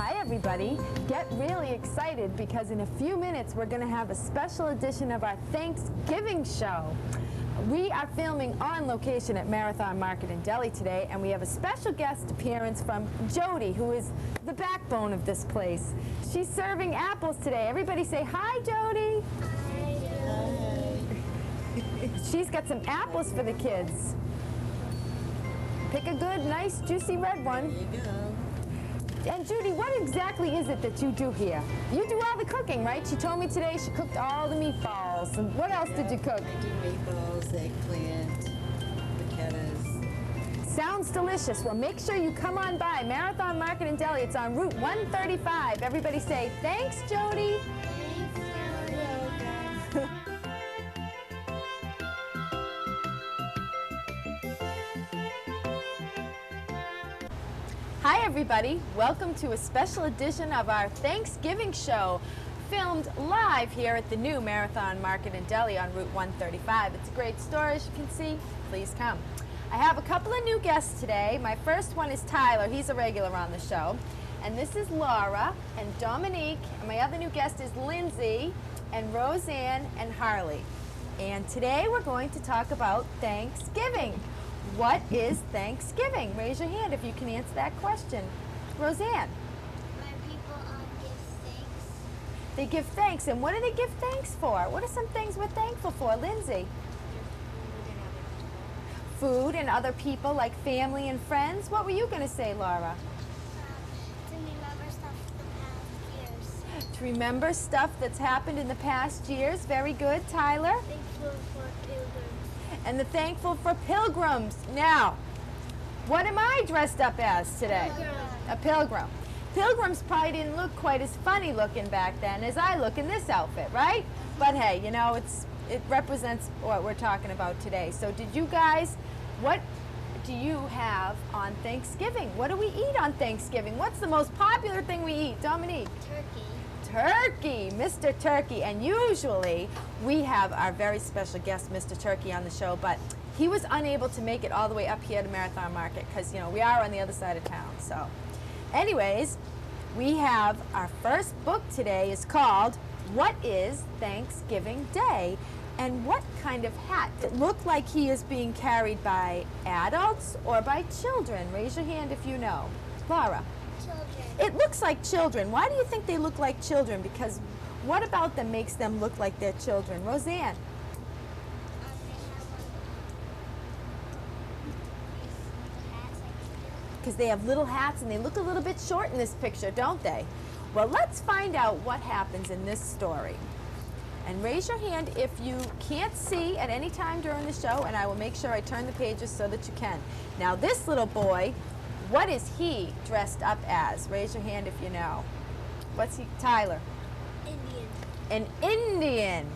Hi everybody. Get really excited because in a few minutes we're going to have a special edition of our Thanksgiving show. We are filming on location at Marathon Market in Delhi today, and we have a special guest appearance from Jody, who is the backbone of this place. She's serving apples today. Everybody say hi, Jody. Hi. She's got some apples for the kids. Pick a good, nice, juicy red one. There you go. And Judy, what exactly is it that you do here? You do all the cooking, right? She told me today she cooked all the meatballs. And what else did you cook? I do meatballs, eggplant, potatoes. Sounds delicious. Well, make sure you come on by Marathon Market in Delhi. It's on Route 135. Everybody say, thanks, Jody. Hi everybody, welcome to a special edition of our Thanksgiving show, filmed live here at the new Marathon Market in Delhi on Route 135. It's a great store, as you can see. Please come. I have a couple of new guests today. My first one is Tyler. He's a regular on the show. And this is Laura and Dominique. And my other new guest is Lindsay and Roseanne and Harley. And today we're going to talk about Thanksgiving. What is Thanksgiving? Raise your hand if you can answer that question. Roseanne? When people give thanks. They give thanks. And what do they give thanks for? What are some things we're thankful for? Lindsay? Food and other people, like family and friends. What were you going to say, Laura? To remember stuff from the past years. To remember stuff that's happened in the past years. Very good. Tyler? Thankful for pilgrims. And the thankful for pilgrims. Now, what am I dressed up as today? Pilgrim. A pilgrim. Pilgrims probably didn't look quite as funny looking back then as I look in this outfit, right? But hey, you know, it represents what we're talking about today. So did you guys, what do you have on Thanksgiving? What do we eat on Thanksgiving? What's the most popular thing we eat? Dominique? Turkey. Turkey, Mr. Turkey, and usually we have our very special guest, Mr. Turkey, on the show, but he was unable to make it all the way up here to Marathon Market because, you know, we are on the other side of town. So anyways, we have our first book today is called What is Thanksgiving Day? And what kind of hat? It looked like he is being carried by adults or by children. Raise your hand if you know. Laura? Children. It looks like children. Why do you think they look like children? Because what about them makes them look like they're children? Roseanne? They have hats like Because they have little hats and they look a little bit short in this picture, don't they? Well, let's find out what happens in this story. And raise your hand if you can't see at any time during the show, and I will make sure I turn the pages so that you can. Now, this little boy, what is he dressed up as? Raise your hand if you know. What's he? Tyler? Indian. An Indian.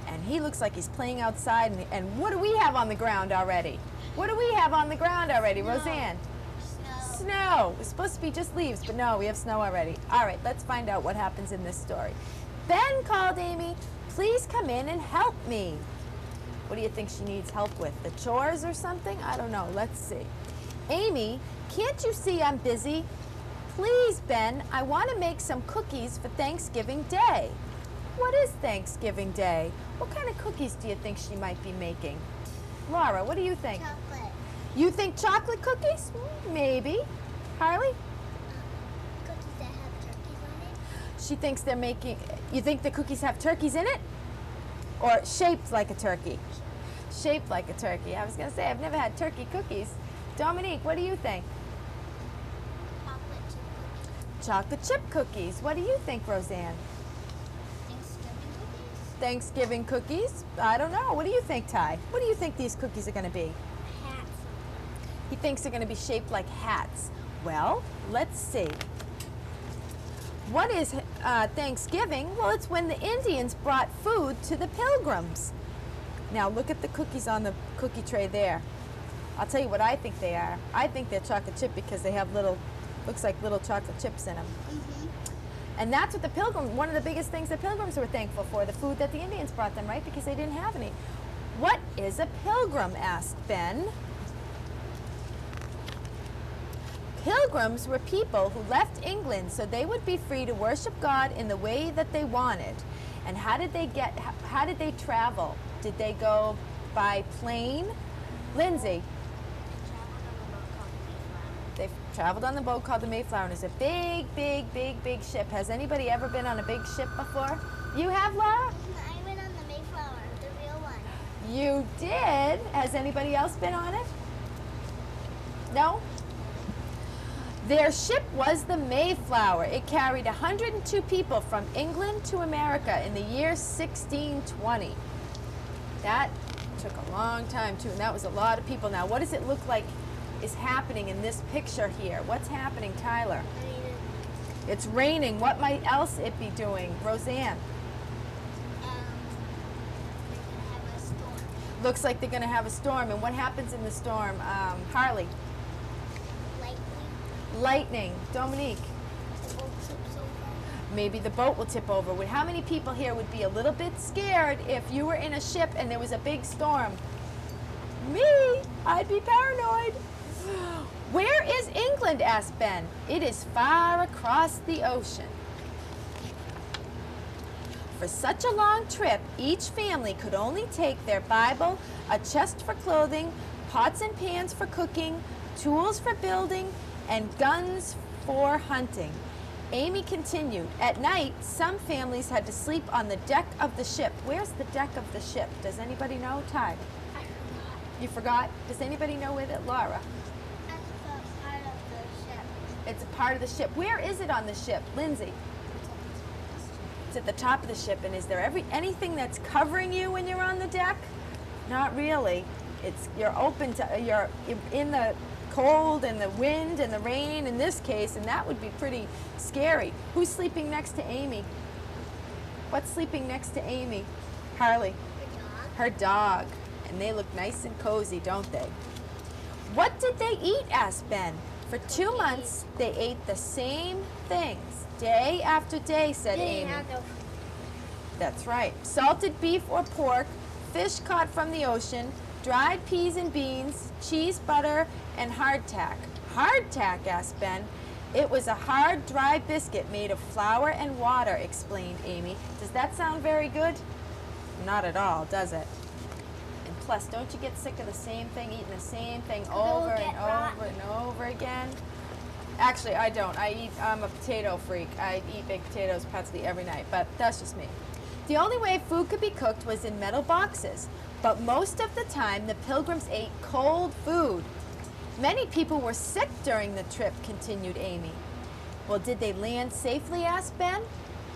And he looks like he's playing outside. And what do we have on the ground already? What do we have on the ground already, Snow. Roseanne? Snow. Snow. It's supposed to be just leaves, but no, we have snow already. All right, let's find out what happens in this story. Ben called Amy. Please come in and help me. What do you think she needs help with? The chores or something? I don't know. Let's see. Amy, can't you see I'm busy? Please, Ben, I want to make some cookies for Thanksgiving Day. What is Thanksgiving Day? What kind of cookies do you think she might be making? Laura, what do you think? Chocolate. You think chocolate cookies? Maybe. Harley? Cookies that have turkeys on it. She thinks they're making, you think the cookies have turkeys in it? Or shaped like a turkey? Shaped like a turkey. I was going to say, I've never had turkey cookies. Dominique, what do you think? Chocolate chip cookies. Chocolate chip cookies. What do you think, Roseanne? Thanksgiving cookies. Thanksgiving cookies? I don't know. What do you think, Ty? What do you think these cookies are going to be? Hats. He thinks they're going to be shaped like hats. Well, let's see. What is Thanksgiving? Well, it's when the Indians brought food to the pilgrims. Now, look at the cookies on the cookie tray there. I'll tell you what I think they are. I think they're chocolate chip because they have little, looks like little chocolate chips in them. And that's what the pilgrims, one of the biggest things the pilgrims were thankful for, the food that the Indians brought them, right? Because they didn't have any. What is a pilgrim? Asked Ben. Pilgrims were people who left England so they would be free to worship God in the way that they wanted. And how did they travel? Did they go by plane? Lindsay? They traveled on the boat called the Mayflower, and it's a big, big, big, big ship. Has anybody ever been on a big ship before? You have, Laura? I went on the Mayflower, the real one. You did? Has anybody else been on it? No? Their ship was the Mayflower. It carried 102 people from England to America in the year 1620. That took a long time too, and that was a lot of people. Now, what does it look like is happening in this picture here? What's happening, Tyler? It's raining. What might else it be doing? Roseanne? They're gonna have a storm. Looks like they're going to have a storm. And what happens in the storm? Harley? Lightning. Dominique? The boat tips over. Maybe the boat will tip over. How many people here would be a little bit scared if you were in a ship and there was a big storm? Me! I'd be paranoid. Where is England? Asked Ben. It is far across the ocean. For such a long trip, each family could only take their Bible, a chest for clothing, pots and pans for cooking, tools for building, and guns for hunting. Amy continued, at night, some families had to sleep on the deck of the ship. Where's the deck of the ship? Does anybody know? Ty? I forgot. You forgot? Does anybody know where that? Laura? That's the part of the ship. It's a part of the ship. Where is it on the ship? Lindsay? It's at the top of the ship. And is there anything that's covering you when you're on the deck? Not really. You're open to, you're in the cold and the wind and the rain in this case, and that would be pretty scary. Who's sleeping next to Amy? What's sleeping next to Amy? Harley? Her dog. And they look nice and cozy, don't they? What did they eat? Asked Ben. For 2 months, they ate the same things, day after day, said Amy. That's right. Salted beef or pork, fish caught from the ocean, dried peas and beans, cheese, butter, and hardtack. Hardtack? Asked Ben. It was a hard, dry biscuit made of flour and water, explained Amy. Does that sound very good? Not at all, does it? And plus, don't you get sick of the same thing, eating the same thing over and over and over again? Actually, I don't. I'm a potato freak. I eat baked potatoes practically every night, but that's just me. The only way food could be cooked was in metal boxes, but most of the time, the Pilgrims ate cold food. Many people were sick during the trip, continued Amy. Well, did they land safely? Asked Ben.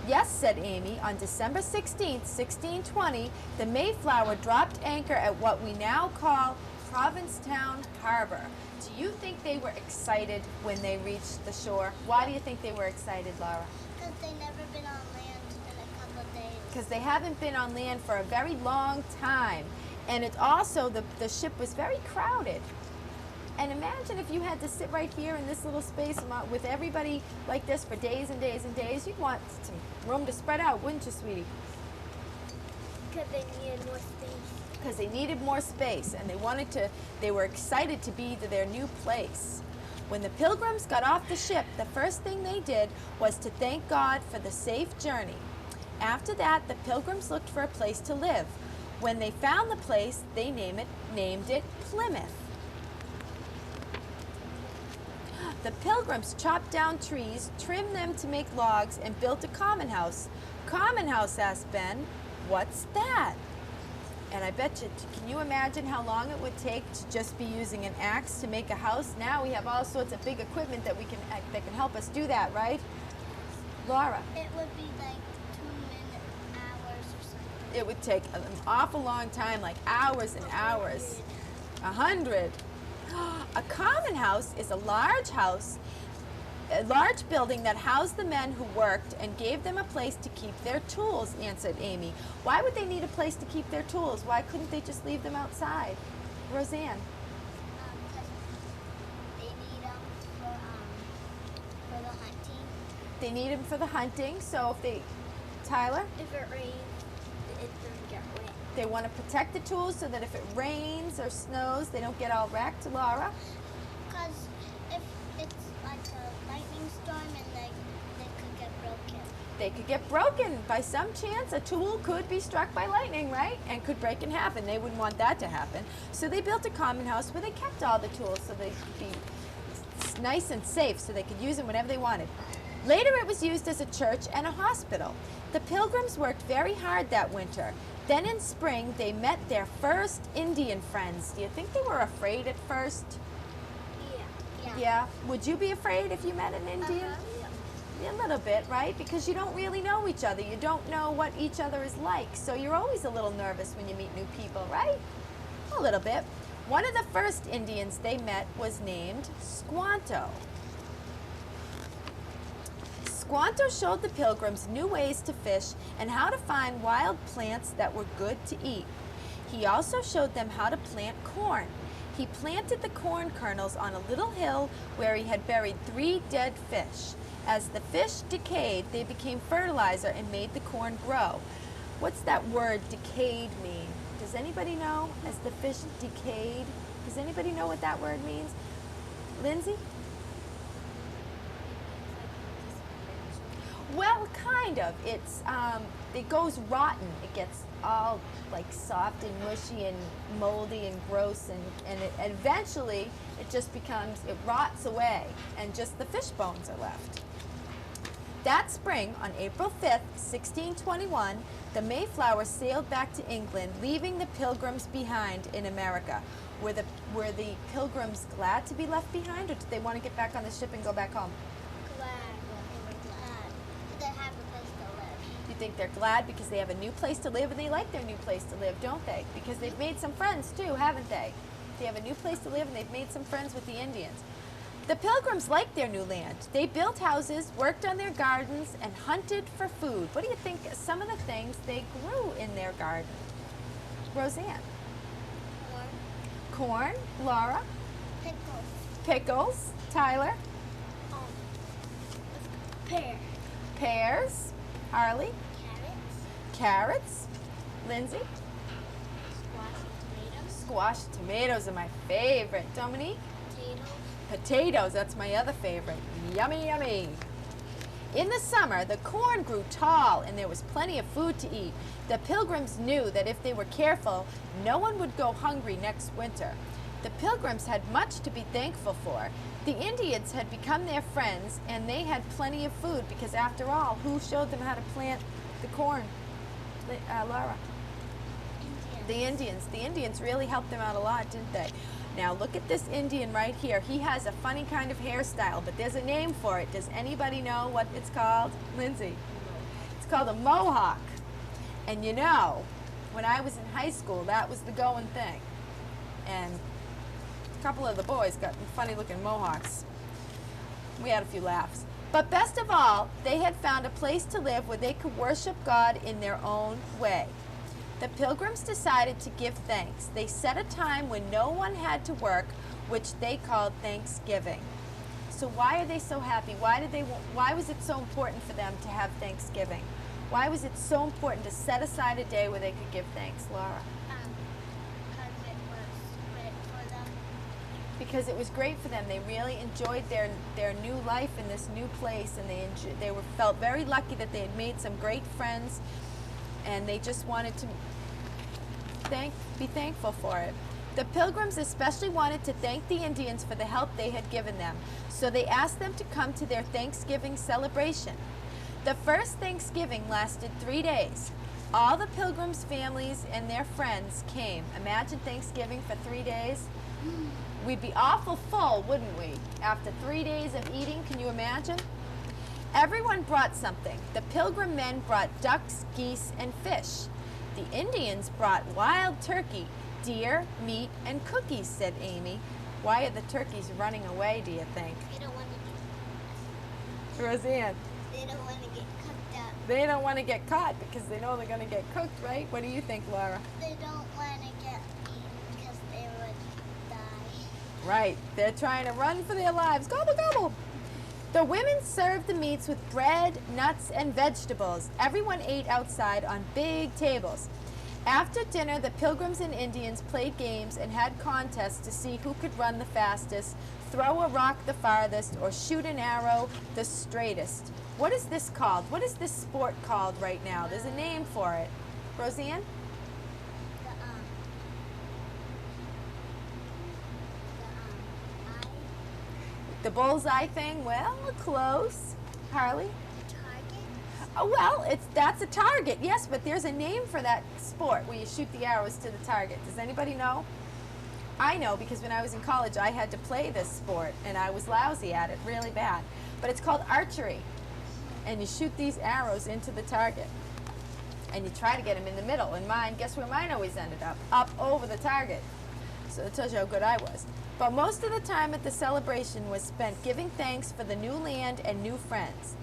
Yes, said Amy. On December 16th, 1620, the Mayflower dropped anchor at what we now call Provincetown Harbor. Do you think they were excited when they reached the shore? Why do you think they were excited, Laura? Because they've never been on land in a couple of days. Because they haven't been on land for a very long time. And it's also, the ship was very crowded. And imagine if you had to sit right here in this little space with everybody like this for days and days and days. You'd want some room to spread out, wouldn't you, sweetie? Because they needed more space. Because they needed more space, and they were excited to be to their new place. When the Pilgrims got off the ship, the first thing they did was to thank God for the safe journey. After that, the Pilgrims looked for a place to live. When they found the place, they named it Plymouth. The Pilgrims chopped down trees, trimmed them to make logs, and built a common house. Common house? Asked Ben. What's that? And I bet you, can you imagine how long it would take to just be using an axe to make a house? Now we have all sorts of big equipment that can help us do that, right? Laura? It would be like 2 hours or something. It would take an awful long time, like hours and hours. 100. A common house is a large building that housed the men who worked and gave them a place to keep their tools, answered Amy. Why would they need a place to keep their tools? Why couldn't they just leave them outside? Roseanne? They need them for the hunting. They need them for the hunting, so Tyler? If it rains, it doesn't get wet. They want to protect the tools so that if it rains or snows, they don't get all wrecked. Laura? Because if it's snowstorm and they could get broken. They could get broken. By some chance, a tool could be struck by lightning, right? And could break in half, and they wouldn't want that to happen. So they built a common house where they kept all the tools so they could be nice and safe so they could use them whenever they wanted. Later it was used as a church and a hospital. The Pilgrims worked very hard that winter. Then in spring they met their first Indian friends. Do you think they were afraid at first? Yeah. Would you be afraid if you met an Indian? Yeah. A little bit, right? Because you don't really know each other. You don't know what each other is like. So you're always a little nervous when you meet new people, right? A little bit. One of the first Indians they met was named Squanto. Squanto showed the Pilgrims new ways to fish and how to find wild plants that were good to eat. He also showed them how to plant corn. He planted the corn kernels on a little hill where he had buried 3 dead fish. As the fish decayed, they became fertilizer and made the corn grow. What's that word decayed mean? Does anybody know? As the fish decayed, does anybody know what that word means? Lindsay? Well, kind of. It goes rotten. It gets all like soft and mushy and moldy and gross, and eventually it just becomes, it rots away, and just the fish bones are left. That spring, on April 5th, 1621, the Mayflower sailed back to England, leaving the Pilgrims behind in America. Were the Pilgrims glad to be left behind, or did they want to get back on the ship and go back home? Glad. They were glad. They have a place to live. You think they're glad because they have a new place to live, and they like their new place to live, don't they? Because they've made some friends too, haven't they? They have a new place to live, and they've made some friends with the Indians. The Pilgrims liked their new land. They built houses, worked on their gardens, and hunted for food. What do you think some of the things they grew in their garden? Roseanne? Corn. Laura? Pickles. Pickles. Tyler? Pear. Pears. Harley? Carrots. Carrots. Lindsay? Squash and tomatoes. Squash tomatoes are my favorite. Dominique? Potatoes. Potatoes, that's my other favorite. Yummy, yummy. In the summer, the corn grew tall and there was plenty of food to eat. The Pilgrims knew that if they were careful, no one would go hungry next winter. The Pilgrims had much to be thankful for. The Indians had become their friends and they had plenty of food because after all, who showed them how to plant the corn? Laura? The Indians. The Indians really helped them out a lot, didn't they? Now look at this Indian right here. He has a funny kind of hairstyle, but there's a name for it. Does anybody know what it's called? Lindsay? It's called a mohawk. And you know, when I was in high school, that was the going thing. And a couple of the boys got funny looking mohawks. We had a few laughs. But best of all, they had found a place to live where they could worship God in their own way. The Pilgrims decided to give thanks. They set a time when no one had to work, which they called Thanksgiving. So why are they so happy? Why was it so important for them to have Thanksgiving? Why was it so important to set aside a day where they could give thanks, Laura? Because it was great for them. Because it was great for them. They really enjoyed their new life in this new place, and they felt very lucky that they had made some great friends, and they just wanted to be thankful for it. The Pilgrims especially wanted to thank the Indians for the help they had given them, so they asked them to come to their Thanksgiving celebration. The first Thanksgiving lasted 3 days. All the Pilgrims' families and their friends came. Imagine Thanksgiving for 3 days. We'd be awful full, wouldn't we? After 3 days of eating, can you imagine? Everyone brought something. The Pilgrim men brought ducks, geese, and fish. The Indians brought wild turkey, deer, meat, and cookies, said Amy. Why are the turkeys running away, do you think? They don't want to Roseanne? They don't want to get cooked up. They don't want to get caught because they know they're going to get cooked, right? What do you think, Laura? They don't want to get eaten because they would die. Right. They're trying to run for their lives. Gobble, gobble. The women served the meats with bread, nuts, and vegetables. Everyone ate outside on big tables. After dinner, the Pilgrims and Indians played games and had contests to see who could run the fastest, throw a rock the farthest, or shoot an arrow the straightest. What is this called? What is this sport called right now? There's a name for it. Roseanne? The bullseye thing? Well, close. Harley? Target? Oh, well, that's a target, yes, but there's a name for that sport where you shoot the arrows to the target. Does anybody know? I know because when I was in college, I had to play this sport, and I was lousy at it, really bad. But it's called archery, and you shoot these arrows into the target, and you try to get them in the middle. And mine, guess where mine always ended up? Up over the target. So it tells you how good I was. But most of the time at the celebration was spent giving thanks for the new land and new friends.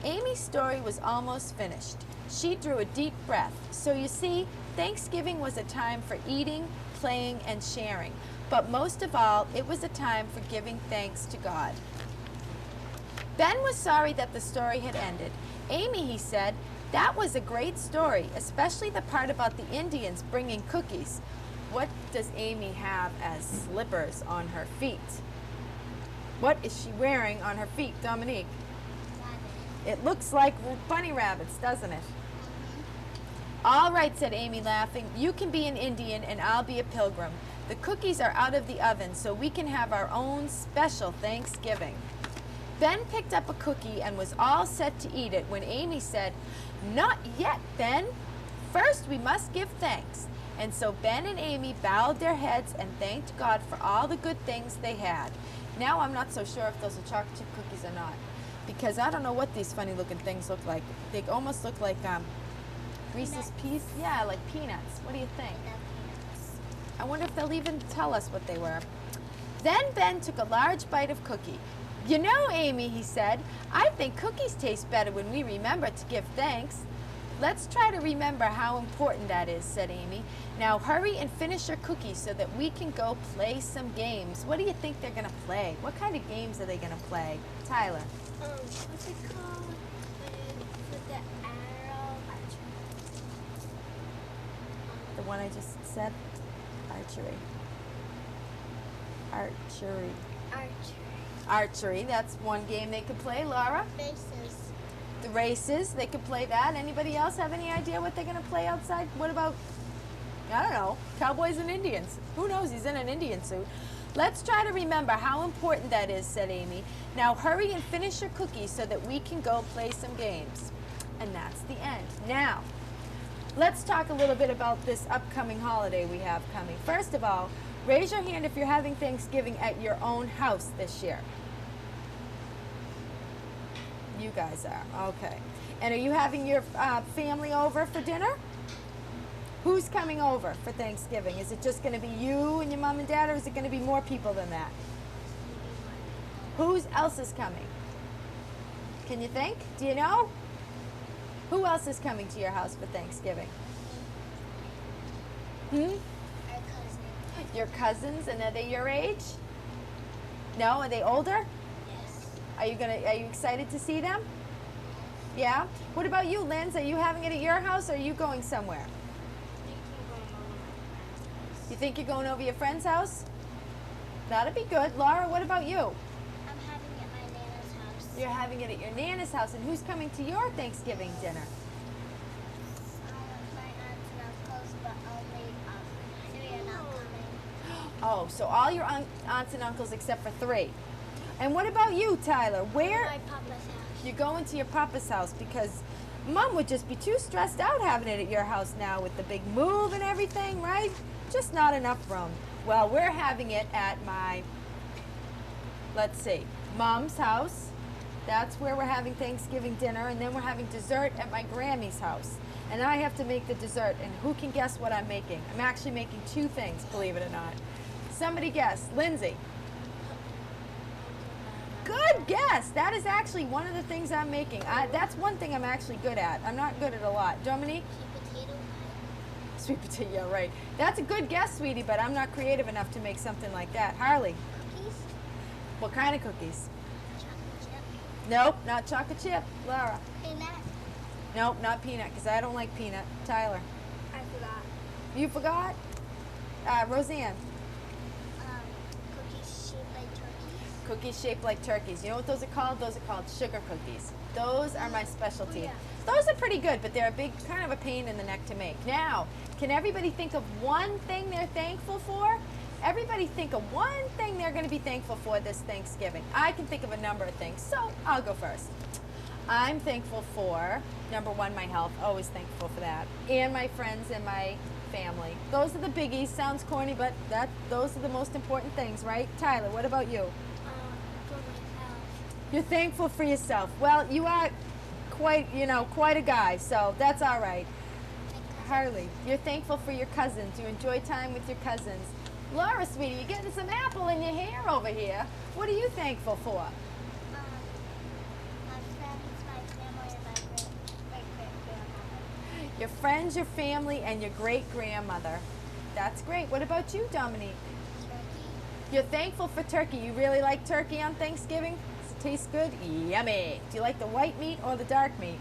Amy's story was almost finished. She drew a deep breath. So you see, Thanksgiving was a time for eating, playing, and sharing. But most of all, it was a time for giving thanks to God. Ben was sorry that the story had ended. Amy, he said, that was a great story, especially the part about the Indians bringing cookies. What does Amy have as slippers on her feet? What is she wearing on her feet, Dominique? It looks like bunny rabbits, doesn't it? All right, said Amy, laughing. You can be an Indian and I'll be a pilgrim. The cookies are out of the oven, so we can have our own special Thanksgiving. Ben picked up a cookie and was all set to eat it when Amy said, Not yet, Ben. First, we must give thanks. And so Ben and Amy bowed their heads and thanked God for all the good things they had. Now I'm not so sure if those are chocolate chip cookies or not, because I don't know what these funny looking things look like. They almost look like Reese's Pieces. Yeah, like peanuts. What do you think? I wonder if they'll even tell us what they were. Then Ben took a large bite of cookie. You know, Amy, he said, I think cookies taste better when we remember to give thanks. Let's try to remember how important that is, said Amy. Now hurry and finish your cookies so that we can go play some games. What do you think they're going to play? What kind of games are they going to play? Tyler. What's it called? With the arrow The one I just said? Archery. Archery. Archery, that's one game they could play. Laura? Faces. The races, they could play that. Anybody else have any idea what they're going to play outside? What about, I don't know, cowboys and Indians? Who knows? He's in an Indian suit. Let's try to remember how important that is, said Amy. Now hurry and finish your cookies so that we can go play some games. And that's the end. Now, let's talk a little bit about this upcoming holiday we have coming. First of all, raise your hand if you're having Thanksgiving at your own house this year. You guys are, okay. And are you having your family over for dinner? Who's coming over for Thanksgiving? Is it just going to be you and your mom and dad, or is it going to be more people than that? Who else is coming? Can you think? Do you know? Who else is coming to your house for Thanksgiving? Our cousins. Your cousins, and are they your age? No, are they older? Yes. Are you excited to see them? Yeah? What about you, Linz? Are you having it at your house, or are you going somewhere? You think you're going over your friend's house? That'd be good. Laura, what about you? I'm having it at my Nana's house. You're having it at your Nana's house, and who's coming to your Thanksgiving dinner? My aunts and uncles, but only 3 are not coming. Oh, so all your aunts and uncles except for 3. And what about you, Tyler? Where? My papa's house. You're going to your papa's house because Mom would just be too stressed out having it at your house now with the big move and everything, right? Just not enough room. Well, we're having it at my, let's see, Mom's house. That's where we're having Thanksgiving dinner, and then we're having dessert at my Grammy's house. And I have to make the dessert, and who can guess what I'm making? I'm actually making 2 things, believe it or not. Somebody guess. Lindsay. Good guess. That is actually one of the things I'm making. That's one thing I'm actually good at. I'm not good at a lot. Dominique? Sweet potato, yeah, right. That's a good guess, sweetie, but I'm not creative enough to make something like that. Harley? Cookies? What kind of cookies? Chocolate chip? Nope, not chocolate chip. Laura? Peanut? Nope, not peanut, because I don't like peanut. Tyler? I forgot. You forgot? Roseanne. Cookies shaped like turkeys. Cookies shaped like turkeys. You know what those are called? Those are called sugar cookies. Those are my specialty. Oh, yeah. Those are pretty good, but they're a big, kind of a pain in the neck to make. Now, can everybody think of one thing they're thankful for? Everybody think of one thing they're going to be thankful for this Thanksgiving. I can think of a number of things, so I'll go first. I'm thankful for, number one, my health. Always thankful for that. And my friends and my family. Those are the biggies. Sounds corny, but those are the most important things, right? Tyler, what about you? For myself. You're thankful for yourself. Well, you are quite a guy, so that's all right. Harley, you're thankful for your cousins. You enjoy time with your cousins. Laura, sweetie, you're getting some apple in your hair over here. What are you thankful for? My friends, my family, and my great-great-grandmother. Your friends, your family, and your great-grandmother. That's great. What about you, Dominique? Turkey. You're thankful for turkey. You really like turkey on Thanksgiving? Does it taste good? Yummy. Do you like the white meat or the dark meat?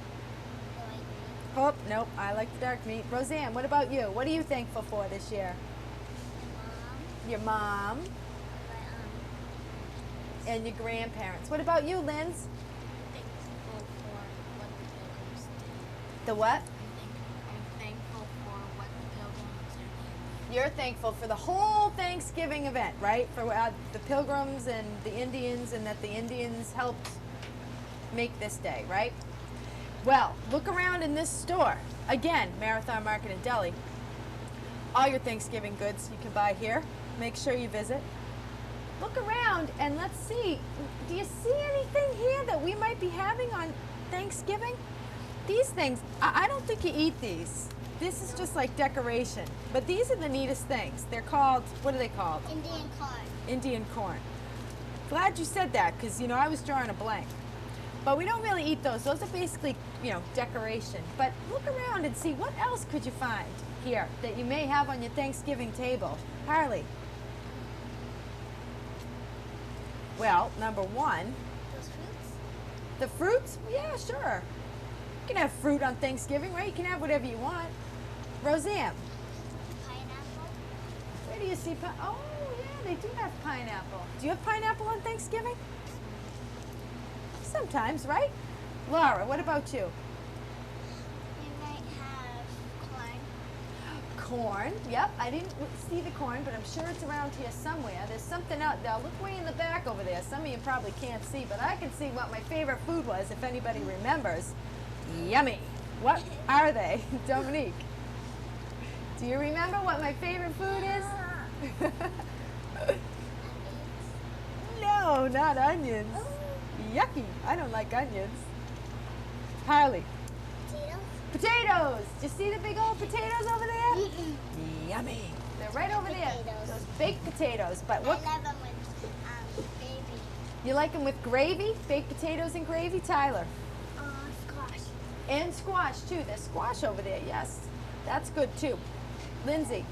Oh, nope, I like the dark meat. Roseanne, what about you? What are you thankful for this year? Your mom and your grandparents. What about you, Linz? Thankful for what the pilgrims did. The what? I'm thankful for what the pilgrims did. You're thankful for the whole Thanksgiving event, right? For the pilgrims and the Indians, and that the Indians helped make this day, right? Well, look around in this store. Again, Marathon Market and Deli. All your Thanksgiving goods you can buy here. Make sure you visit. Look around and let's see. Do you see anything here that we might be having on Thanksgiving? These things, I don't think you eat these. This is just like decoration. But these are the neatest things. They're called, what are they called? Indian corn. Indian corn. Glad you said that, because I was drawing a blank. But we don't really eat those. Those are basically, decoration. But look around and see what else could you find here that you may have on your Thanksgiving table. Harley. Well, number one, Those fruits. the fruits. Yeah, sure. You can have fruit on Thanksgiving, right? You can have whatever you want. Roseanne, Pineapple. where do you see oh, yeah, they do have pineapple. Do you have pineapple on Thanksgiving? Sometimes, right? Laura, what about you? We might have corn. Corn. Yep, I didn't see the corn, but I'm sure it's around here somewhere. There's something out there. Look way in the back over there. Some of you probably can't see, but I can see what my favorite food was, if anybody remembers. Yummy. What are they? Dominique, do you remember what my favorite food is? No, not onions. Yucky. I don't like onions. Harley. Potatoes. Potatoes. Do you see the big old potatoes over there? Yummy. They're right over there. Potatoes. Those baked potatoes. But what? I love them with baby. You like them with gravy? Baked potatoes and gravy? Tyler. Squash. And squash, too. There's squash over there, yes. That's good, too. Lindsay.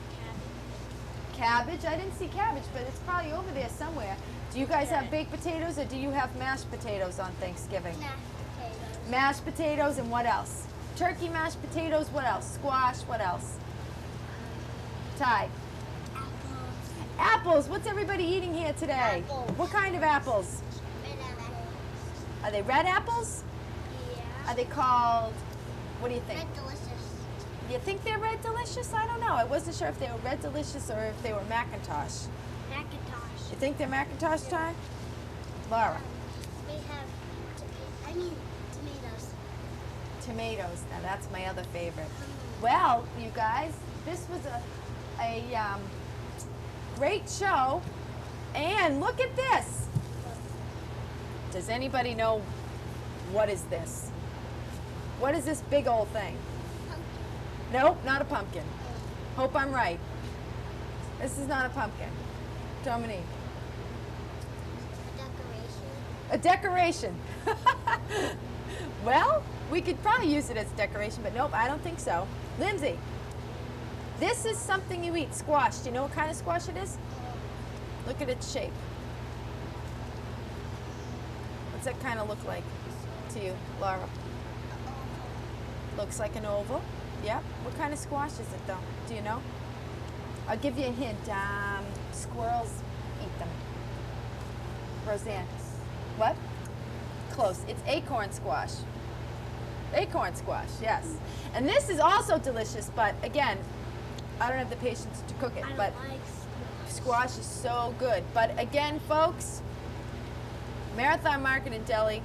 Cabbage. I didn't see cabbage, but it's probably over there somewhere. Do you guys have baked potatoes, or do you have mashed potatoes on Thanksgiving? Mashed potatoes. Mashed potatoes, and what else? Turkey mashed potatoes, what else? Squash, what else? Ty. Apples. Apples. What's everybody eating here today? Apples. What kind of apples? Red apples. Are they red apples? Yeah. Are they called, what do you think? Red delicious. You think they're Red Delicious? I don't know. I wasn't sure if they were Red Delicious or if they were Macintosh. Macintosh. You think they're Macintosh, Ty? Laura. We have tomatoes. Tomatoes. Now that's my other favorite. Well, you guys, this was a great show. And look at this. Does anybody know what is this? What is this big old thing? Nope, not a pumpkin. Hope I'm right. This is not a pumpkin. Dominique. A decoration. A decoration. Well, we could probably use it as decoration, but nope, I don't think so. Lindsay, this is something you eat, squash. Do you know what kind of squash it is? Look at its shape. What's that kind of look like to you, Laura? Looks like an oval. Yep. What kind of squash is it, though? Do you know? I'll give you a hint. Squirrels eat them. Roseanne. What? Close. It's acorn squash. Acorn squash, yes. And this is also delicious, but again, I don't have the patience to cook it. I don't But like squash is so good. But again, folks, Marathon Market and Deli,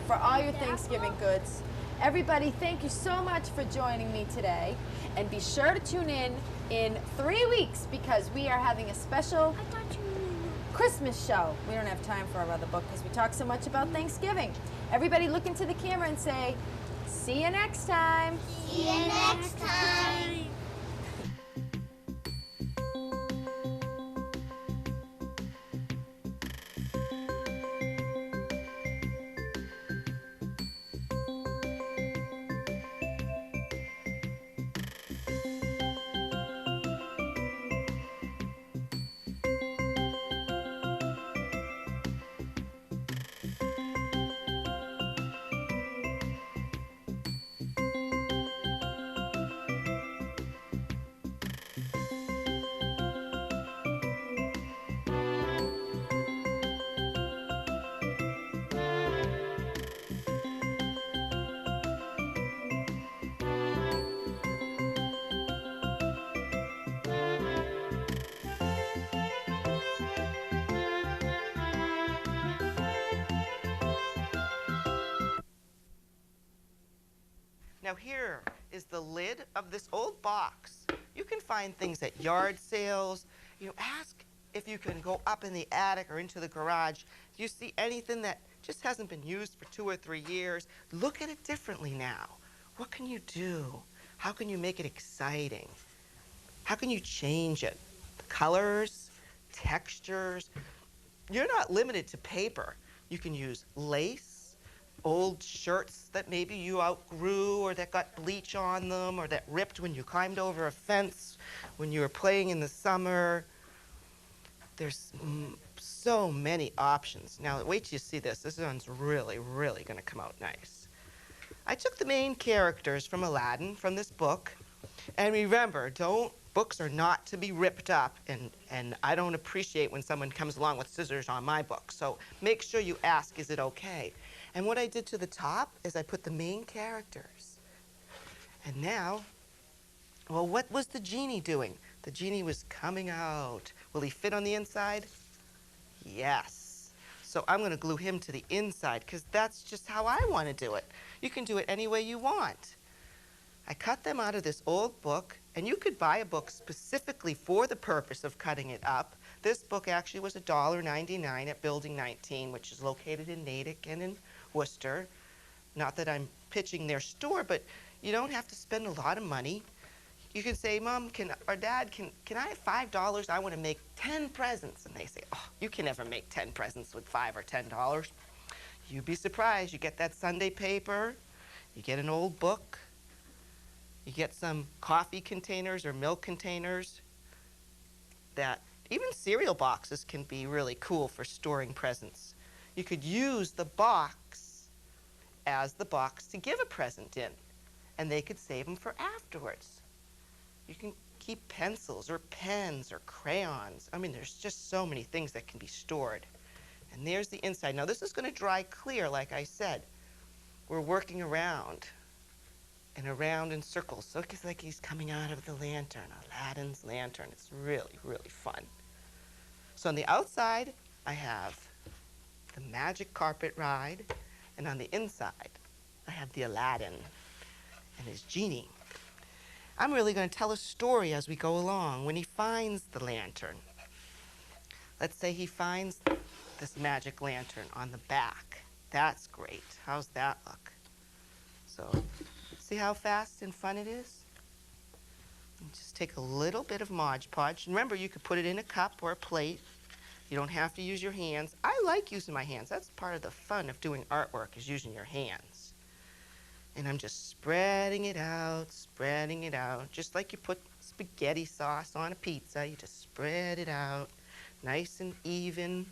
for all your Thanksgiving goods. Everybody, thank you so much for joining me today. And be sure to tune in 3 weeks because we are having a special I thought you knew. Christmas show. We don't have time for our other book because we talk so much about Thanksgiving. Everybody look into the camera and say, see you next time. See you next time. Now here is the lid of this old box. You can find things at yard sales. You know, ask if you can go up in the attic or into the garage. Do you see anything that just hasn't been used for 2 or 3 years? Look at it differently now. What can you do? How can you make it exciting? How can you change it? The colors, textures. You're not limited to paper. You can use lace, old shirts that maybe you outgrew or that got bleach on them or that ripped when you climbed over a fence when you were playing in the summer. There's so many options. Now, wait till you see this. This one's really, really going to come out nice. I took the main characters from Aladdin, from this book. And remember, books are not to be ripped up, and I don't appreciate when someone comes along with scissors on my book. So make sure you ask, is it okay? And what I did to the top is I put the main characters. And now, well, what was the genie doing? The genie was coming out. Will he fit on the inside? Yes. So I'm going to glue him to the inside because that's just how I want to do it. You can do it any way you want. I cut them out of this old book, and you could buy a book specifically for the purpose of cutting it up. This book actually was $1.99 at Building 19, which is located in Natick and in Worcester. Not that I'm pitching their store, but you don't have to spend a lot of money. You can say, Mom, or Dad, can I have $5? I want to make 10 presents. And they say, oh, you can never make 10 presents with $5 or $10. You'd be surprised. You get that Sunday paper, you get an old book, you get some coffee containers or milk containers. That even cereal boxes can be really cool for storing presents. You could use the box as the box to give a present in, and they could save them for afterwards. You can keep pencils or pens or crayons. I mean, there's just so many things that can be stored. And there's the inside. Now, this is going to dry clear, like I said. We're working around and around in circles. So it's like he's coming out of the lantern, Aladdin's lantern. It's really, really fun. So on the outside, I have the magic carpet ride, and on the inside, I have the Aladdin and his genie. I'm really going to tell a story as we go along when he finds the lantern. Let's say he finds this magic lantern on the back. That's great. How's that look? So, see how fast and fun it is? Just take a little bit of Mod Podge. Remember, you could put it in a cup or a plate. You don't have to use your hands. I like using my hands. That's part of the fun of doing artwork, is using your hands. And I'm just spreading it out, just like you put spaghetti sauce on a pizza. You just spread it out, nice and even.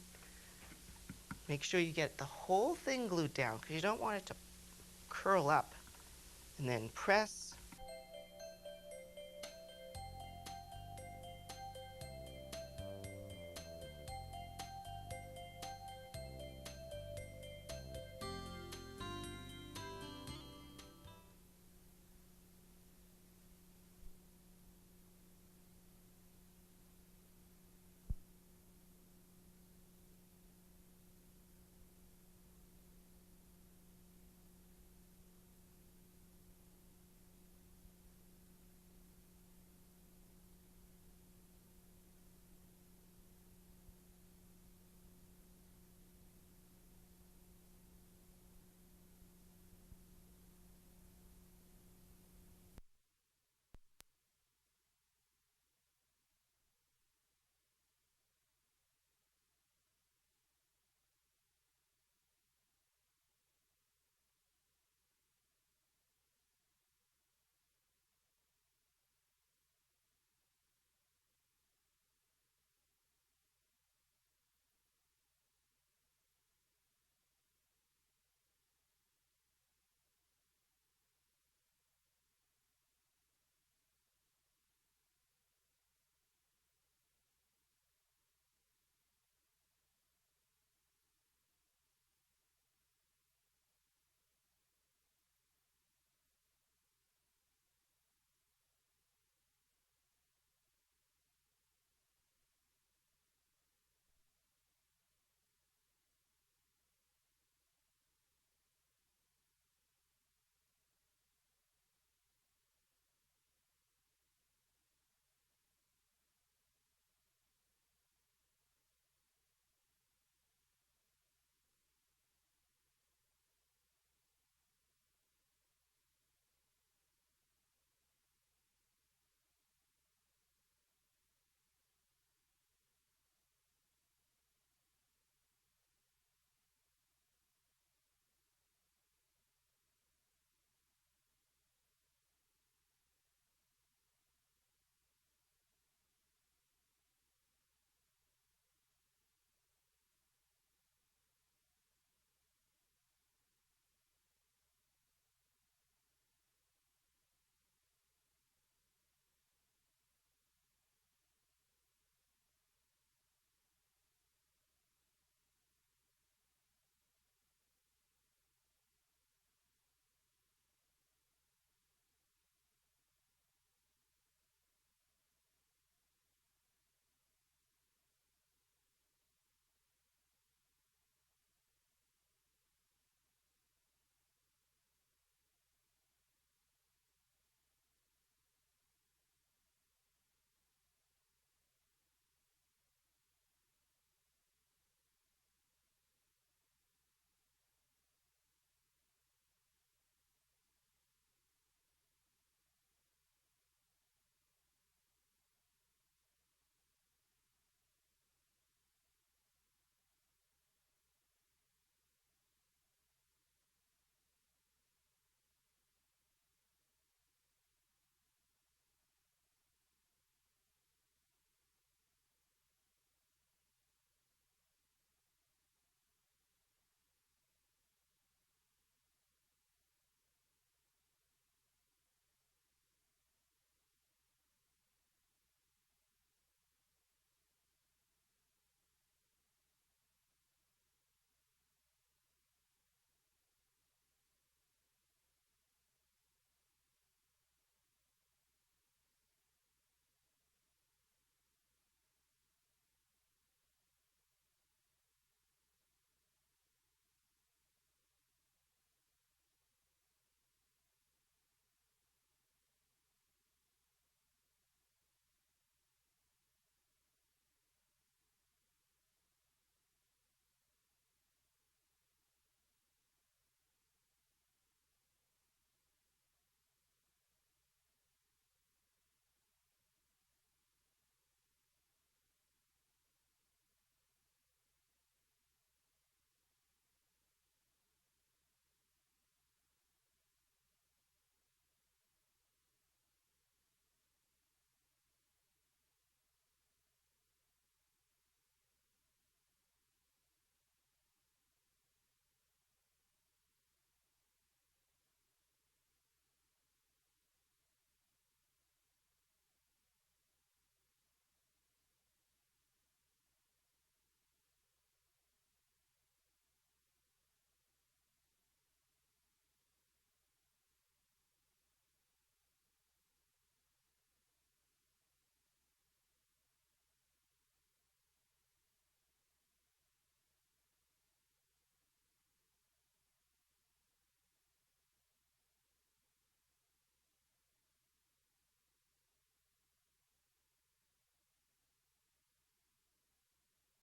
Make sure you get the whole thing glued down, because you don't want it to curl up. And then press